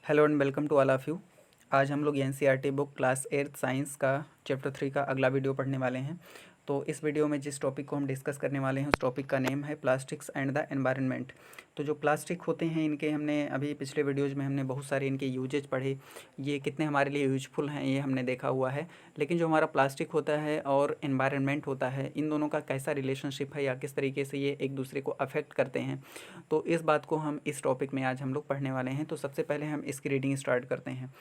Hello and welcome to all of you. आज हम लोग एनसीईआरटी बुक क्लास 8 साइंस का चैप्टर 3 का अगला वीडियो पढ़ने वाले हैं। तो इस वीडियो में जिस टॉपिक को हम डिस्कस करने वाले हैं उस टॉपिक का नेम है प्लास्टिक्स एंड द एनवायरनमेंट। तो जो प्लास्टिक होते हैं इनके हमने अभी पिछले वीडियोज़ में हमने बहुत सारे इनके यूजेज पढ़े, ये कितने हमारे लिए यूजफुल हैं ये हमने देखा हुआ है। लेकिन जो हमारा प्लास्टिक होता है और एनवायरनमेंट होता है, इन दोनों का कैसा रिलेशनशिप है या किस तरीके से ये एक दूसरे को अफेक्ट करते हैं, तो इस बात को हम इस टॉपिक में आज हम लोग पढ़ने वाले हैं। तो सबसे पहले हम इसकी रीडिंग स्टार्ट करते हैं।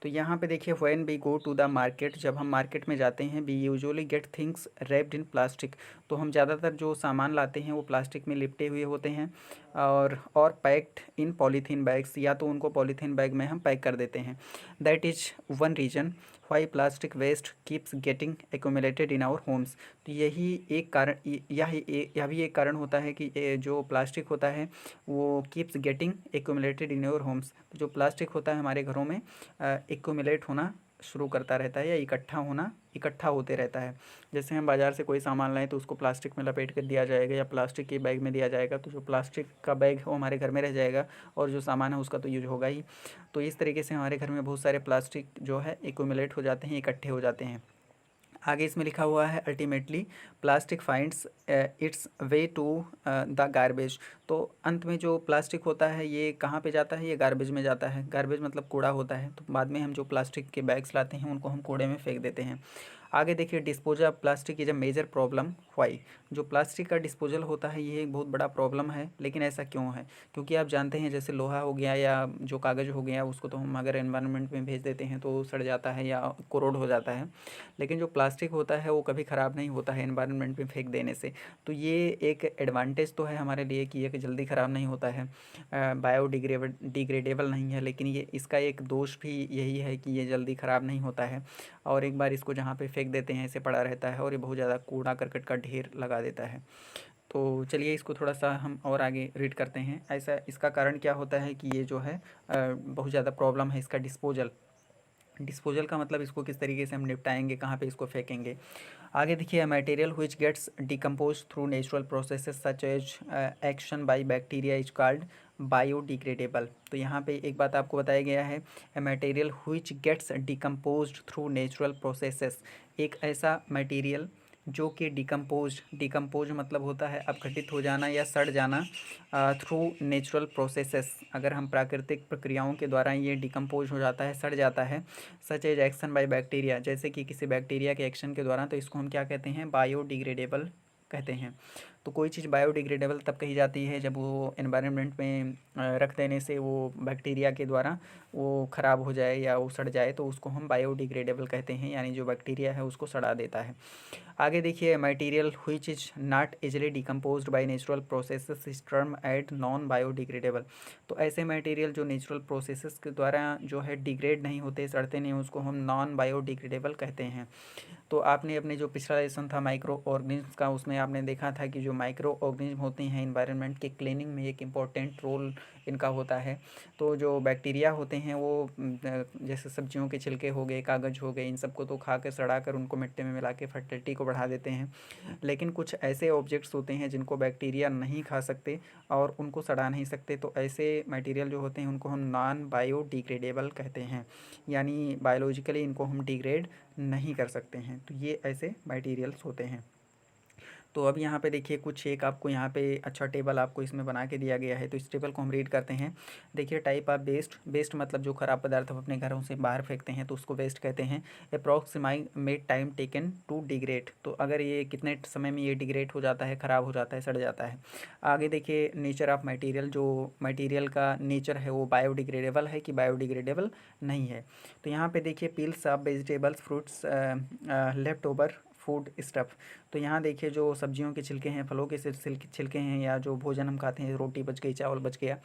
तो यहाँ पे देखिए, when we go to the market, जब हम मार्केट में जाते हैं, we usually get things wrapped in plastic. तो हम ज़्यादातर जो सामान लाते हैं वो प्लास्टिक में लिपटे हुए होते हैं और पैक्ड इन पॉलीथीन बैग्स, या तो उनको पॉलीथीन बैग में हम पैक कर देते हैं। That is one reason why plastic waste keeps getting accumulated in our homes. तो यही एक कारण, यह भी एक कारण होता है कि ये जो प्लास्टिक होता है वो keeps getting accumulated in our homes. तो जो प्लास्टिक होता है हमारे घरों में एक्यूमुलेट होना शुरू करता रहता है या इकट्ठा होते रहता है। जैसे हम बाज़ार से कोई सामान लाएं तो उसको प्लास्टिक में लपेट कर दिया जाएगा या प्लास्टिक के बैग में दिया जाएगा, तो जो प्लास्टिक का बैग है वो हमारे घर में रह जाएगा और जो सामान है उसका तो यूज होगा ही। तो इस तरीके से हमारे घर में बहुत सारे प्लास्टिक जो है एक्यूमुलेट हो जाते हैं, इकट्ठे हो जाते हैं। आगे इसमें लिखा हुआ है ultimately plastic finds its way to the garbage. तो अंत में जो प्लास्टिक होता है ये कहाँ पे जाता है, ये गार्बेज में जाता है। गार्बेज मतलब कूड़ा होता है। तो बाद में हम जो प्लास्टिक के बैग्स लाते हैं उनको हम कूड़े में फेंक देते हैं। आगे देखिए, disposal of plastic is a major problem why. जो प्लास्टिक का डिस्पोजल होता है ये एक बहुत बड़ा प्रॉब्लम है। लेकिन ऐसा क्यों है? क्योंकि आप जानते हैं जैसे लोहा हो गया या जो कागज़ हो गया, उसको तो हम अगर एनवायरनमेंट में भेज देते हैं तो सड़ जाता है या कोरोड हो जाता है। लेकिन जो प्लास्टिक होता है वो कभी ख़राब नहीं होता है एनवायरनमेंट में फेंक देने से। तो ये एक एडवांटेज तो है हमारे लिए कि ये जल्दी ख़राब नहीं होता है, डिग्रेडेबल नहीं है। लेकिन ये इसका एक दोष भी यही है कि ये जल्दी ख़राब नहीं होता है और एक बार इसको जहाँ पे फेंक देते हैं ऐसे पड़ा रहता है और ये बहुत ज़्यादा कूड़ा करकट का ढेर लगा देता है। तो चलिए इसको थोड़ा सा हम और आगे रीड करते हैं। ऐसा इसका कारण क्या होता है कि ये जो है बहुत ज़्यादा प्रॉब्लम है इसका डिस्पोजल। डिस्पोजल का मतलब इसको किस तरीके से हम निपटाएंगे, कहाँ पे इसको फेंकेंगे। आगे देखिए, material which gets decompose through natural processes such as action by bacteria is called biodegradable. तो यहाँ पे एक बात आपको बताया गया है, material which gets decomposed through natural processes. एक ऐसा मटेरियल जो कि डिकम्पोज मतलब होता है अपघटित हो जाना या सड़ जाना थ्रू नेचुरल प्रोसेसेस। अगर हम प्राकृतिक प्रक्रियाओं के द्वारा ये डिकम्पोज हो जाता है, सड़ जाता है। Such as action by bacteria, जैसे कि किसी बैक्टीरिया के एक्शन के द्वारा, तो इसको हम क्या कहते हैं, बायोडिग्रेडेबल कहते हैं। तो कोई चीज़ बायोडिग्रेडेबल तब कही जाती है जब वो एनवायरनमेंट में रख देने से वो बैक्टीरिया के द्वारा वो ख़राब हो जाए या वो सड़ जाए, तो उसको हम बायोडिग्रेडेबल कहते हैं, यानी जो बैक्टीरिया है उसको सड़ा देता है। आगे देखिए, material which is not easily decomposed by natural processes is term at non biodegradable. तो ऐसे मटेरियल जो नेचुरल प्रोसेसेस के द्वारा जो है डिग्रेड नहीं होते, सड़ते नहीं, उसको हम नॉन बायोडिग्रेडेबल कहते हैं। तो आपने अपने जो पिछला लेसन था माइक्रो ऑर्गेनिज्म का, उसमें आपने देखा था कि जो माइक्रो ऑर्गेनिज्म होते हैं इन्वायरमेंट के क्लीनिंग में एक इम्पॉर्टेंट रोल इनका होता है। तो जो बैक्टीरिया होते हैं वो जैसे सब्जियों के छिलके हो गए, कागज़ हो गए, इन सबको तो खा कर सड़ा कर उनको मिट्टी में मिला के फर्टिलिटी को बढ़ा देते हैं। लेकिन कुछ ऐसे ऑब्जेक्ट्स होते हैं जिनको बैक्टीरिया नहीं खा सकते और उनको सड़ा नहीं सकते। तो ऐसे मटेरियल जो होते हैं उनको हम नॉन बायोडिग्रेडेबल कहते हैं, यानी बायोलॉजिकली इनको हम डिग्रेड नहीं कर सकते हैं। तो ये ऐसे मटेरियल्स होते हैं। तो अब यहाँ पे देखिए, कुछ एक आपको यहाँ पे अच्छा टेबल आपको इसमें बना के दिया गया है। तो इस टेबल को हम रीड करते हैं। देखिए, टाइप ऑफ वेस्ट मतलब जो खराब पदार्थ हम अपने घरों से बाहर फेंकते हैं तो उसको वेस्ट कहते हैं। Approximate time taken to degrade, तो अगर ये कितने समय में ये डिग्रेड हो जाता है, ख़राब हो जाता है, सड़ जाता है। आगे देखिए, नेचर ऑफ मटेरियल, जो मटेरियल का नेचर है वो बायोडिग्रेडेबल है कि बायोडिग्रेडेबल नहीं है। तो यहाँ पे देखिए, peels of vegetables fruits left over food stuff. तो यहाँ देखिए, जो सब्जियों के छिलके हैं, फलों के छिलके हैं, या जो भोजन हम खाते हैं, रोटी बच गई, चावल बच गया,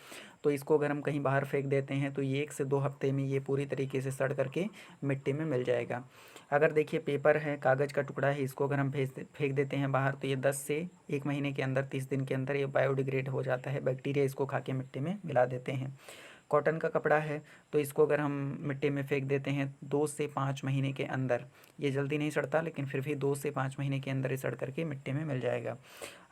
तो इसको अगर हम कहीं बाहर फेंक देते हैं तो ये 1 से 2 हफ्ते में ये पूरी तरीके से सड़ करके मिट्टी में मिल जाएगा। अगर देखिए, पेपर है, कागज़ का टुकड़ा है, इसको अगर हम फेंक देते हैं बाहर तो ये 10 से 1 महीने के अंदर, 30 दिन के अंदर ये बायोडिग्रेड हो जाता है। बैक्टीरिया इसको खा के मिट्टी में मिला देते हैं। कॉटन का कपड़ा है तो इसको अगर हम मिट्टी में फेंक देते हैं 2 से 5 महीने के अंदर, ये जल्दी नहीं सड़ता लेकिन फिर भी 2 से 5 महीने के अंदर ये सड़ करके मिट्टी में मिल जाएगा।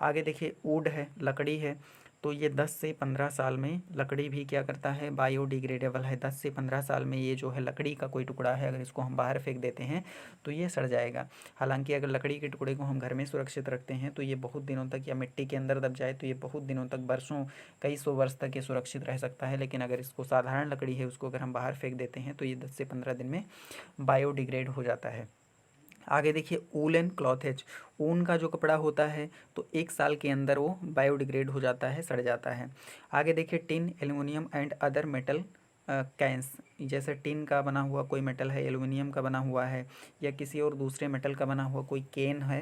आगे देखिए, वुड है, लकड़ी है, तो ये 10 से 15 साल में लकड़ी भी क्या करता है, बायोडिग्रेडेबल है। 10 से 15 साल में ये जो है लकड़ी का कोई टुकड़ा है, अगर इसको हम बाहर फेंक देते हैं तो ये सड़ जाएगा। हालांकि अगर लकड़ी के टुकड़े को हम घर में सुरक्षित रखते हैं तो ये बहुत दिनों तक, या मिट्टी के अंदर दब जाए तो ये बहुत दिनों तक, बरसों, कई सौ वर्ष तक ये सुरक्षित रह सकता है। लेकिन अगर इसको साधारण लकड़ी है उसको अगर हम बाहर फेंक देते हैं तो ये 10 से 15 दिन में बायोडिग्रेड हो जाता है। आगे देखिए वूलन क्लॉथेज, ऊन का जो कपड़ा होता है तो 1 साल के अंदर वो बायोडिग्रेड हो जाता है, सड़ जाता है। आगे देखिए tin, aluminium and other metal cans, जैसे टिन का बना हुआ कोई मेटल है, एल्युमिनियम का बना हुआ है, या किसी और दूसरे मेटल का बना हुआ कोई कैन है,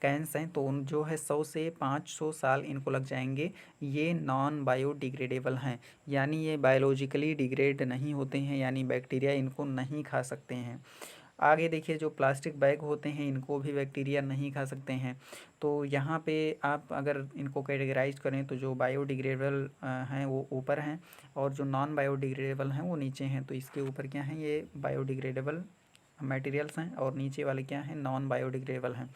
कैंस हैं, तो उन जो है 100 से 500 साल इनको लग जाएंगे। ये नॉन बायोडिग्रेडेबल हैं, यानी ये बायोलॉजिकली डिग्रेड नहीं होते हैं, यानी बैक्टीरिया इनको नहीं खा सकते हैं। आगे देखिए जो प्लास्टिक बैग होते हैं इनको भी बैक्टीरिया नहीं खा सकते हैं। तो यहाँ पे आप अगर इनको कैटेगराइज करें तो जो बायोडिग्रेडेबल हैं वो ऊपर हैं, और जो नॉन बायोडिग्रेडेबल हैं वो नीचे हैं। तो इसके ऊपर क्या हैं, ये बायोडिग्रेडेबल मटेरियल्स हैं, और नीचे वाले क्या हैं, नॉन बायोडिग्रेडेबल हैं।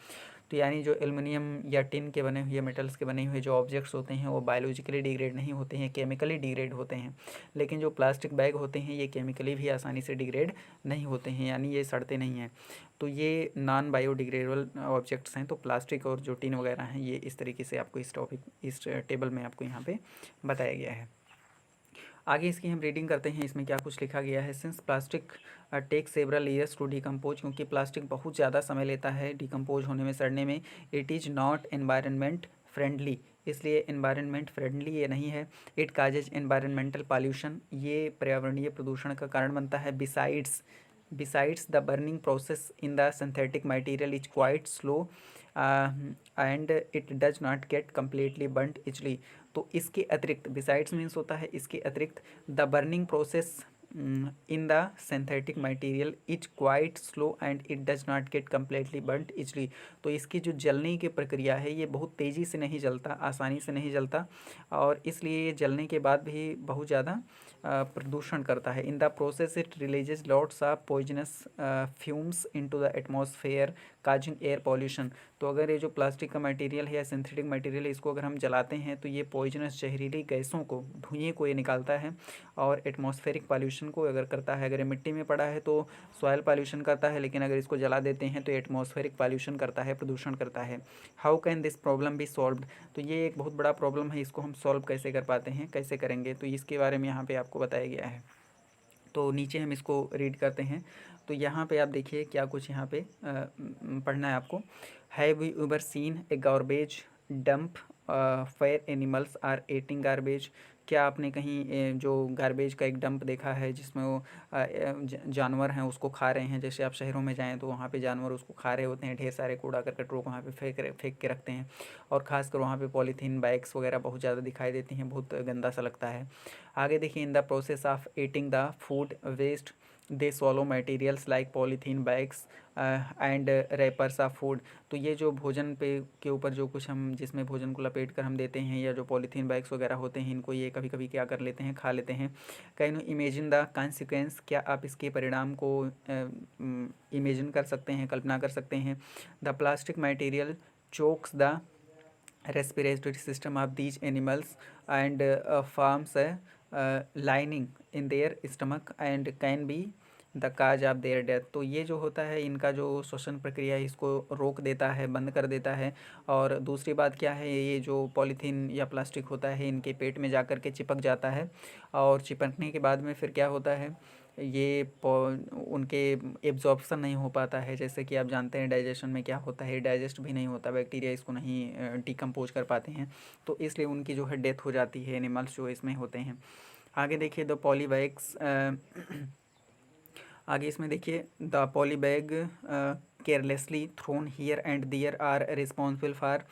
तो यानी जो एल्युमिनियम या टिन के बने हुए, मेटल्स के बने हुए जो ऑब्जेक्ट्स होते हैं वो बायोलॉजिकली डिग्रेड नहीं होते हैं, केमिकली डिग्रेड होते हैं। लेकिन जो प्लास्टिक बैग होते हैं ये केमिकली भी आसानी से डिग्रेड नहीं होते हैं, यानी ये सड़ते नहीं हैं। तो ये नॉन बायोडिग्रेडेबल ऑब्जेक्ट्स हैं। तो प्लास्टिक और जो टिन वगैरह हैं ये इस तरीके से आपको इस टॉपिक, इस टेबल में आपको यहाँ पे बताया गया है। आगे इसकी हम रीडिंग करते हैं, इसमें क्या कुछ लिखा गया है। Since plastic take several years to decompose, क्योंकि प्लास्टिक बहुत ज़्यादा समय लेता है डिकम्पोज होने में, सड़ने में। It is not environment friendly, इसलिए एनवायरनमेंट फ्रेंडली ये नहीं है। इट काजेज एनवायरनमेंटल पॉल्यूशन, ये पर्यावरणीय प्रदूषण का कारण बनता है। Besides the burning process in the synthetic material is quite slow and it does not get completely burned easily. तो इसके अतिरिक्त, बिसाइड्स मीन्स होता है इसके अतिरिक्त, the burning process in the synthetic material is quite slow and it does not get completely burned easily. तो इसकी जो जलने की प्रक्रिया है ये बहुत तेज़ी से नहीं जलता, आसानी से नहीं जलता, और इसलिए ये जलने के बाद भी बहुत ज़्यादा प्रदूषण करता है। इन the process it releases lots of poisonous fumes into the atmosphere causing air pollution. तो अगर ये जो प्लास्टिक का मटेरियल है या सिंथेटिक मटेरियल है इसको अगर हम जलाते हैं तो ये पॉइजनस जहरीली गैसों को, धुएँ को ये निकालता है, और एटमॉस्फेरिक पॉल्यूशन को अगर करता है। अगर ये मिट्टी में पड़ा है तो सॉयल पॉल्यूशन करता है, लेकिन अगर इसको जला देते हैं तो एटमॉस्फेरिक पॉल्यूशन करता है, प्रदूषण करता है। How can this problem B solved, तो ये एक बहुत बड़ा प्रॉब्लम है, इसको हम सॉल्व कैसे कर पाते हैं, कैसे करेंगे, तो इसके बारे में यहाँ पे आपको बताया गया है। तो नीचे हम इसको रीड करते हैं। तो यहाँ पे आप देखिए क्या कुछ यहाँ पे पढ़ना है आपको। Have you ever seen a garbage dump where animals are eating garbage, क्या आपने कहीं जो गार्बेज का एक डंप देखा है जिसमें वो जानवर हैं उसको खा रहे हैं। जैसे आप शहरों में जाएँ तो वहाँ पे जानवर उसको खा रहे होते हैं, ढेर सारे कूड़ा करकट को वहाँ पे फेंक के रखते हैं, और ख़ासकर वहाँ पे पॉलीथीन बैग्स वगैरह बहुत ज़्यादा दिखाई देती हैं, बहुत गंदा सा लगता है। आगे देखिए in the process of eating the food waste they swallow materials like polythene bags and wrappers of food. तो ये जो भोजन पे के ऊपर जो कुछ हम, जिसमें भोजन को लपेट कर हम देते हैं, या जो पॉलीथीन बैग्स वगैरह होते हैं इनको ये कभी कभी क्या कर लेते हैं, खा लेते हैं। Can you imagine the consequence, क्या आप इसके परिणाम को इमेजिन कर सकते हैं, कल्पना कर सकते हैं। The plastic material chokes the respiratory system of these animals and forms a lining in their stomach and can be the cause of their death. तो ये जो होता है इनका जो श्वसन प्रक्रिया है इसको रोक देता है, बंद कर देता है। और दूसरी बात क्या है, ये जो पॉलीथीन या प्लास्टिक होता है इनके पेट में जा कर के चिपक जाता है, और चिपकने के बाद में फिर क्या होता है, ये उनके एब्जॉर्प्शन नहीं हो पाता है। जैसे कि आप जानते हैं डाइजेशन में क्या होता है, डाइजेस्ट भी नहीं होता, बैक्टीरिया इसको नहीं डिकम्पोज कर पाते हैं, तो इसलिए उनकी जो है डेथ हो जाती है, एनिमल्स जो इसमें होते हैं। आगे देखिए द पॉलीबैग्स, आगे इसमें देखिए the polybag carelessly thrown here and there are responsible for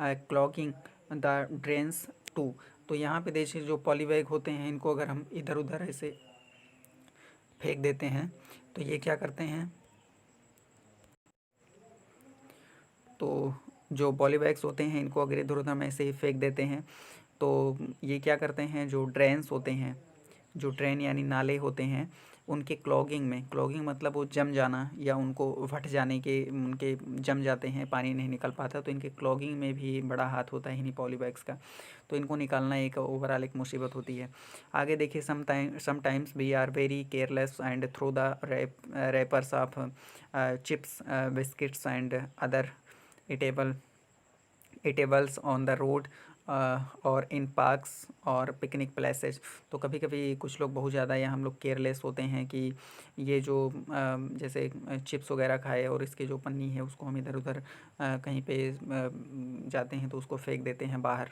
clogging the drains too. तो यहाँ पे देखिए जो पॉलीबैग होते हैं इनको अगर हम इधर उधर ऐसे फेंक देते हैं तो ये क्या करते हैं, तो जो पॉलीबैग्स होते हैं इनको अगर इधर उधर हम ऐसे ही फेंक देते हैं तो ये क्या करते हैं, जो ड्रेन्स होते हैं जो ड्रेन यानी नाले होते हैं उनके क्लॉगिंग में, क्लॉगिंग मतलब वो जम जाना या उनको फट जाने के, उनके जम जाते हैं, पानी नहीं निकल पाता, तो इनके क्लॉगिंग में भी बड़ा हाथ होता है इन्हीं पॉलीबैग्स का। तो इनको निकालना एक ओवरऑल एक मुसीबत होती है। आगे देखिए, sometimes we are very careless and throw the wrappers of chips, biscuits and other eatable eatables on the road और इन पार्क्स और पिकनिक प्लेसेस। तो कभी कभी कुछ लोग बहुत ज़्यादा या हम लोग केयरलेस होते हैं कि ये जो जैसे चिप्स वगैरह खाए और इसके जो पन्नी है उसको हम इधर उधर कहीं पे जाते हैं तो उसको फेंक देते हैं बाहर।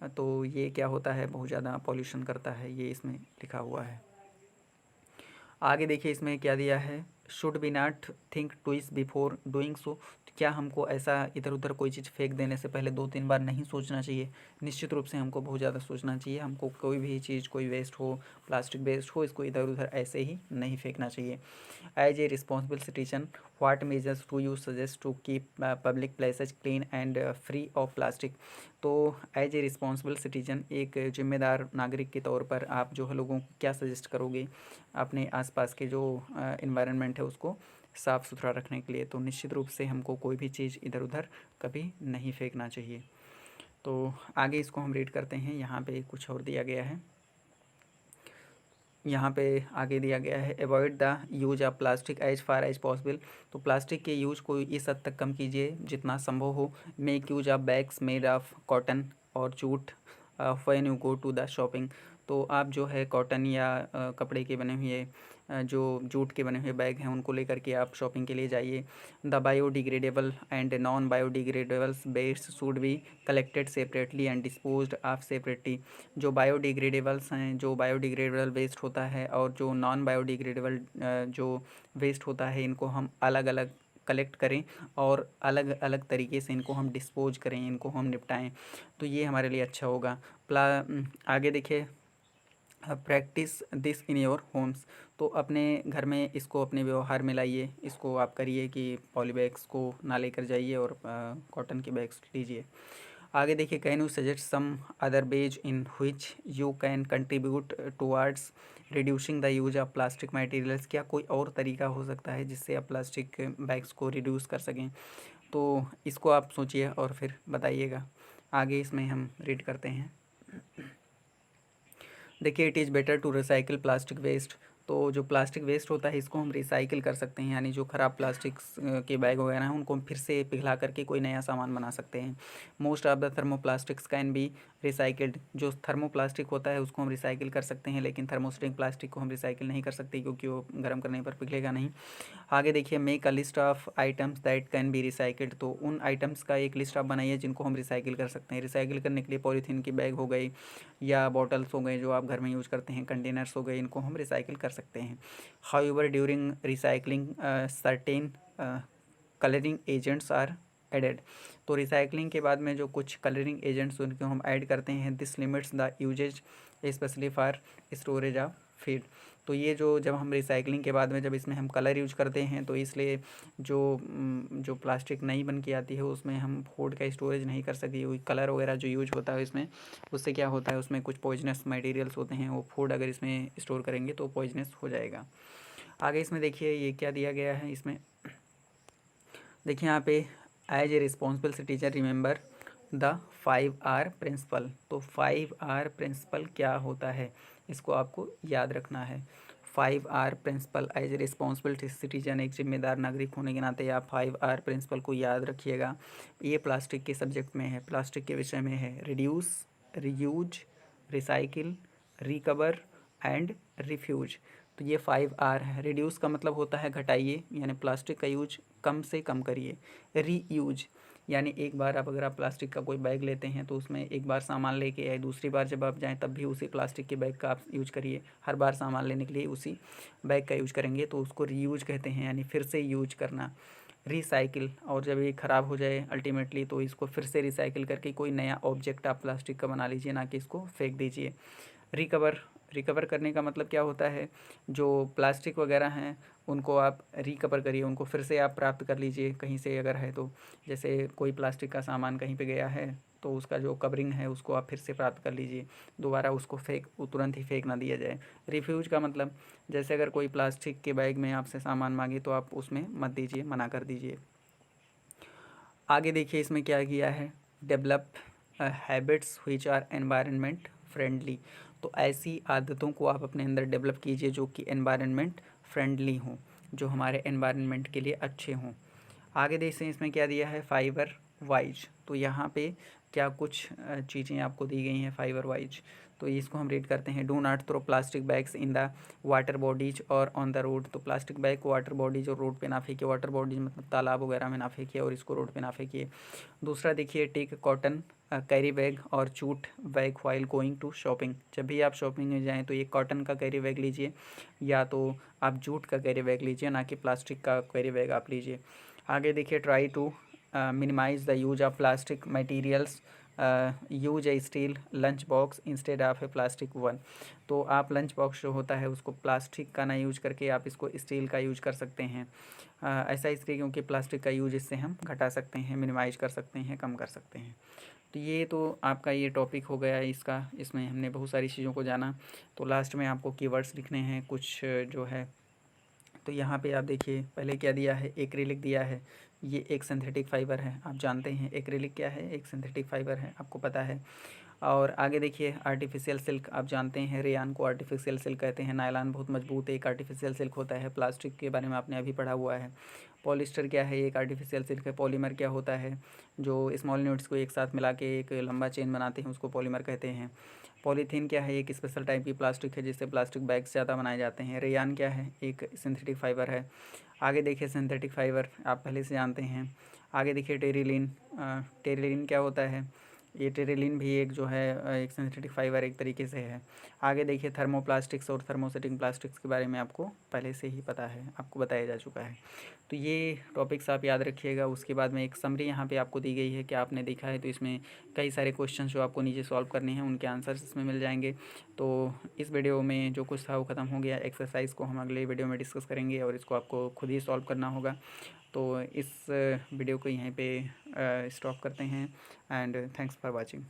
तो ये क्या होता है, बहुत ज़्यादा पॉल्यूशन करता है, ये इसमें लिखा हुआ है। आगे देखिए इसमें क्या दिया है, should be not think twice before doing so. क्या हमको ऐसा इधर उधर कोई चीज़ फेंक देने से पहले 2-3 बार नहीं सोचना चाहिए? निश्चित रूप से हमको बहुत ज़्यादा सोचना चाहिए। हमको कोई भी चीज़, कोई वेस्ट हो, प्लास्टिक वेस्ट हो, इसको इधर उधर ऐसे ही नहीं फेंकना चाहिए। As a responsible citizen, what measures do you suggest to keep public places clean and free of plastic. तो एज ए रिस्पॉन्सिबल सिटीजन, एक जिम्मेदार नागरिक के तौर पर आप जो है लोगों को क्या सजेस्ट करोगे अपने आसपास के जो इन्वायरमेंट है उसको साफ़ सुथरा रखने के लिए? तो निश्चित रूप से हमको कोई भी चीज़ इधर उधर कभी नहीं फेंकना चाहिए। तो आगे इसको हम रीड करते हैं। यहाँ पे कुछ और दिया गया है, यहाँ पे आगे दिया गया है, avoid the use of plastic as far as possible. तो प्लास्टिक के यूज को इस हद तक कम कीजिए जितना संभव हो। Make use of bags made of cotton और jute when you go to the shopping. तो आप जो है कॉटन या कपड़े के बने हुए जो जूट के बने हुए बैग हैं उनको लेकर के आप शॉपिंग के लिए जाइए। The biodegradable and non biodegradables waste should be collected separately and disposed of separately. जो बायोडिग्रेडेबल्स हैं, जो बायोडिग्रेडेबल वेस्ट होता है और जो नॉन बायोडिग्रेडेबल जो वेस्ट होता है, इनको हम अलग अलग कलेक्ट करें और अलग अलग तरीके से इनको हम डिस्पोज करें, इनको हम निपटाएं, तो ये हमारे लिए अच्छा होगा। आगे देखिए, practice this in your homes. तो अपने घर में इसको अपने व्यवहार में लाइए, इसको आप करिए कि पॉली बैग्स को ना लेकर जाइए और कॉटन के बैग्स लीजिए। आगे देखिए, can you suggest some other ways in which you can contribute towards reducing the use of plastic materials. क्या कोई और तरीका हो सकता है जिससे आप प्लास्टिक बैग्स को रिड्यूस कर सकें? तो इसको आप सोचिए और फिर बताइएगा। आगे इसमें हम रीड करते हैं। देखिए, it is better to recycle plastic waste. तो जो प्लास्टिक वेस्ट होता है इसको हम रिसाइकिल कर सकते हैं, यानी जो ख़राब प्लास्टिक्स के बैग वगैरह हैं उनको हम फिर से पिघला करके कोई नया सामान बना सकते हैं। Most of the thermoplastics can be recycled. जो थर्मोप्लास्टिक होता है उसको हम रिसाइकिल कर सकते हैं, लेकिन थर्मोस्टेटिक प्लास्टिक को हम रिसाइकिल नहीं कर सकते क्योंकि वो गर्म करने पर पिघलेगा नहीं। आगे देखिए, make a list of items that can be recycled. तो उन आइटम्स का एक लिस्ट आप बनाइए जिनको हम रिसाइकिल कर सकते हैं। रिसाइकिल करने के लिए पॉलीथीन की बैग हो गई या बॉटल्स हो गए जो आप घर में यूज़ करते हैं, कंटेनर्स हो गए, इनको हम रिसाइकिल कर सकते हैं। However during recycling certain colouring agents are added. तो रिसाइकलिंग के बाद में जो कुछ कलरिंग एजेंट्स उनको हम ऐड करते हैं। This limits the uses especially for storage of feed. तो ये जो जब हम रिसाइकलिंग के बाद में जब इसमें हम कलर यूज करते हैं तो इसलिए जो प्लास्टिक नई बन के आती है उसमें हम फूड का स्टोरेज नहीं कर सकते। वही कलर वगैरह जो यूज होता है इसमें, उससे क्या होता है, उसमें कुछ पॉइजनस मटेरियल्स होते हैं, वो फूड अगर इसमें स्टोर करेंगे तो पॉइजनस हो जाएगा। आगे इसमें देखिए ये क्या दिया गया है, इसमें देखिए यहाँ पे, as a responsible citizen remember the 5R principle. तो 5R प्रिंसिपल क्या होता है इसको आपको याद रखना है। 5R principle, as a responsible citizen, एक जिम्मेदार नागरिक होने के नाते आप 5R प्रिंसिपल को याद रखिएगा। ये प्लास्टिक के सब्जेक्ट में है, प्लास्टिक के विषय में है। Reduce, reuse, recycle, recover and refuse. तो ये 5R है। रिड्यूस का मतलब होता है घटाइए, यानी प्लास्टिक का यूज कम से कम करिए। रीयूज यानी एक बार आप अगर आप प्लास्टिक का कोई बैग लेते हैं तो उसमें एक बार सामान लेके आए, दूसरी बार जब आप जाएं तब भी उसी प्लास्टिक के बैग का आप यूज करिए। हर बार सामान लेने के लिए उसी बैग का यूज करेंगे तो उसको रीयूज कहते हैं, यानी फिर से यूज करना। रिसाइकिल, और जब ये ख़राब हो जाए अल्टीमेटली तो इसको फिर से रिसाइकिल करके कोई नया ऑब्जेक्ट आप प्लास्टिक का बना लीजिए, ना कि इसको फेंक दीजिए। रिकवर, रिकवर करने का मतलब क्या होता है, जो प्लास्टिक वगैरह हैं उनको आप रिकवर करिए, उनको फिर से आप प्राप्त कर लीजिए कहीं से अगर है तो। जैसे कोई प्लास्टिक का सामान कहीं पे गया है तो उसका जो कवरिंग है उसको आप फिर से प्राप्त कर लीजिए। दोबारा उसको तुरंत ही फेंक ना दिया जाए। रिफ्यूज का मतलब जैसे अगर कोई प्लास्टिक के बैग में आपसे सामान मांगे तो आप उसमें मत दीजिए, मना कर दीजिए। आगे देखिए इसमें क्या किया है, develop habits which are environment friendly. तो ऐसी आदतों को आप अपने अंदर डेवलप कीजिए जो कि एनवायरनमेंट फ्रेंडली हों, जो हमारे एनवायरनमेंट के लिए अच्छे हों। आगे देखते हैं इसमें क्या दिया है, फाइबर वाइज। तो यहाँ पे क्या कुछ चीज़ें आपको दी गई हैं फाइबर वाइज, तो इसको हम रीड करते हैं। Do not throw plastic bags in the water bodies और ऑन द रोड। तो प्लास्टिक बैग को वाटर बॉडीज और रोड पे ना फेंकिए। वाटर बॉडीज मतलब तालाब वगैरह में ना फेंकिए और इसको रोड पे ना फेंकिए। दूसरा देखिए, टेक कॉटन कैरी बैग और jute bag while going to shopping. जब भी आप शॉपिंग में जाएँ तो ये कॉटन का कैरी बैग लीजिए या तो आप जूट का कैरी बैग लीजिए, ना कि प्लास्टिक का कैरी बैग आप लीजिए। आगे देखिए, try to minimise the use of plastic materials, use a steel lunch box instead of a plastic one. तो आप लंच बॉक्स जो होता है उसको प्लास्टिक का ना यूज करके आप इसको स्टील का यूज कर सकते हैं। ऐसा इसलिए क्योंकि प्लास्टिक का यूज इससे हम घटा सकते हैं, मिनिमाइज कर सकते हैं, कम कर सकते हैं। तो ये तो आपका ये टॉपिक हो गया इसका, इसमें हमने बहुत सारी चीज़ों को जाना। तो लास्ट में आपको कीवर्ड्स लिखने हैं कुछ जो है। तो यहाँ पे आप देखिए पहले क्या दिया है, एक्रिलिक दिया है। ये एक सिंथेटिक फाइबर है, आप जानते हैं एक्रिलिक क्या है, एक सिंथेटिक फाइबर है, आपको पता है। और आगे देखिए, आर्टिफिशियल सिल्क, आप जानते हैं रेयान को आर्टिफिशियल सिल्क कहते हैं। नायलॉन बहुत मजबूत एक आर्टिफिशियल सिल्क होता है। प्लास्टिक के बारे में आपने अभी पढ़ा हुआ है। पॉलिस्टर क्या है, एक आर्टिफिशियल सिल्क है। पॉलीमर क्या होता है, जो स्मॉल यूनिट्स को एक साथ मिला के एक लंबा चेन बनाते हैं उसको पॉलीमर कहते हैं। पॉलीथीन क्या है, एक स्पेशल टाइप की प्लास्टिक है जिससे प्लास्टिक बैग्स ज़्यादा बनाए जाते हैं। रेयान क्या है, एक सिंथेटिक फाइबर है। आगे देखिए, सिंथेटिक फाइबर आप पहले से जानते हैं। आगे देखिए, टेरिलीन। टेरिलीन क्या होता है, ये टेरिलीन भी एक जो है एक सिंथेटिक फाइबर एक तरीके से है। आगे देखिए, थर्मोप्लास्टिक्स और थर्मोसेटिंग प्लास्टिक्स के बारे में आपको पहले से ही पता है, आपको बताया जा चुका है। तो ये टॉपिक्स आप याद रखिएगा। उसके बाद में एक समरी यहाँ पे आपको दी गई है कि आपने देखा है, तो इसमें कई सारे क्वेश्चन जो आपको नीचे सॉल्व करने हैं उनके आंसर्स इसमें मिल जाएंगे। तो इस वीडियो में जो कुछ था वो ख़त्म हो गया। एक्सरसाइज को हम अगले वीडियो में डिस्कस करेंगे और इसको आपको खुद ही सॉल्व करना होगा। तो इस वीडियो को यहीं पे स्टॉप करते हैं एंड थैंक्स फॉर वाचिंग।